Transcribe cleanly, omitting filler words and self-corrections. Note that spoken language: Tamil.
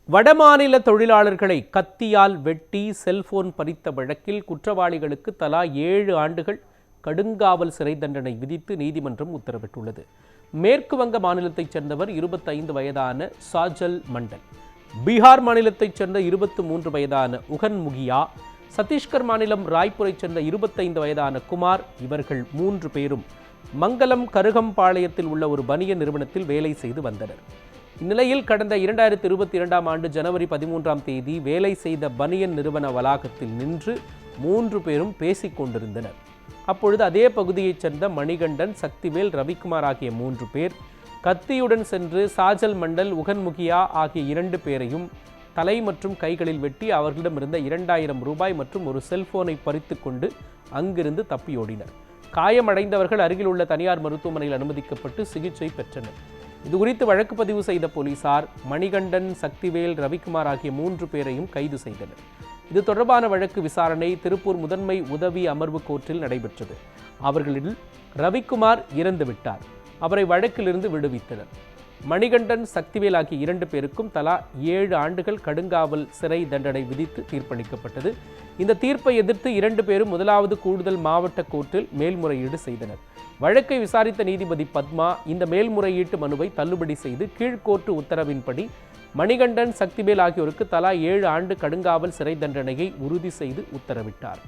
வடமாநில தொழிலாளர்களை கத்தியால் வெட்டி செல்போன் பறித்த வழக்கில் குற்றவாளிகளுக்கு தலா 7 ஆண்டுகள் கடுங்காவல் சிறை தண்டனை விதித்து நீதிமன்றம் உத்தரவிட்டுள்ளது. மேற்கு வங்க மாநிலத்தைச் சேர்ந்தவர் 25 வயதான சாஜல் மண்டல், பீகார் மாநிலத்தைச் சேர்ந்த 23 வயதான உகன் முகியா, சத்தீஸ்கர் மாநிலம் ராய்ப்பூரைச் சேர்ந்த 25 வயதான குமார், இவர்கள் 3 பேரும் மங்கலம் கருகம்பாளையத்தில் உள்ள ஒரு பனியன் நிறுவனத்தில் வேலை செய்து வந்தனர். இந்நிலையில் கடந்த 2022ஆம் ஆண்டு ஜனவரி 13ஆம் தேதி வேலை செய்த பனியன் நிறுவன வளாகத்தில் நின்று 3 பேரும் பேசிக் கொண்டிருந்தனர். அப்பொழுது அதே பகுதியைச் சேர்ந்த மணிகண்டன், சக்திவேல், ரவிக்குமார் ஆகிய 3 பேர் கத்தியுடன் சென்று சாஜல் மண்டல், உகன் முகியா ஆகிய 2 பேரையும் தலை மற்றும் கைகளில் வெட்டி அவர்களிடமிருந்த 2000 ரூபாய் மற்றும் ஒரு செல்போனை பறித்து கொண்டு அங்கிருந்து தப்பியோடினர். காயமடைந்தவர்கள் அருகில் உள்ள தனியார் மருத்துவமனையில் அனுமதிக்கப்பட்டு சிகிச்சை பெற்றனர். இதுகுறித்து வழக்கு பதிவு செய்த போலீசார் மணிகண்டன், சக்திவேல், ரவிக்குமார் ஆகிய 3 பேரையும் கைது செய்தனர். இது தொடர்பான வழக்கு விசாரணை திருப்பூர் முதன்மை உதவி அமர்வு கோர்ட்டில் நடைபெற்றது. அவர்களில் ரவிக்குமார் இறந்துவிட்டார். அவரை வழக்கிலிருந்து விடுவித்தனர். மணிகண்டன், சக்திவேல் ஆகிய 2 பேருக்கும் தலா 7 ஆண்டுகள் கடுங்காவல் சிறை தண்டனை விதித்து தீர்ப்பளிக்கப்பட்டது. இந்த தீர்ப்பை எதிர்த்து 2 பேரும் முதலாவது கூடுதல் மாவட்ட கோர்ட்டில் மேல்முறையீடு செய்தனர். வழக்கை விசாரித்த நீதிபதி பத்மா இந்த மேல்முறையீட்டு மனுவை தள்ளுபடி செய்து கீழ்கோர்ட்டு உத்தரவின்படி மணிகண்டன், சக்திவேல் ஆகியோருக்கு தலா 7 ஆண்டு கடுங்காவல் சிறை தண்டனையை உறுதி செய்து உத்தரவிட்டார்.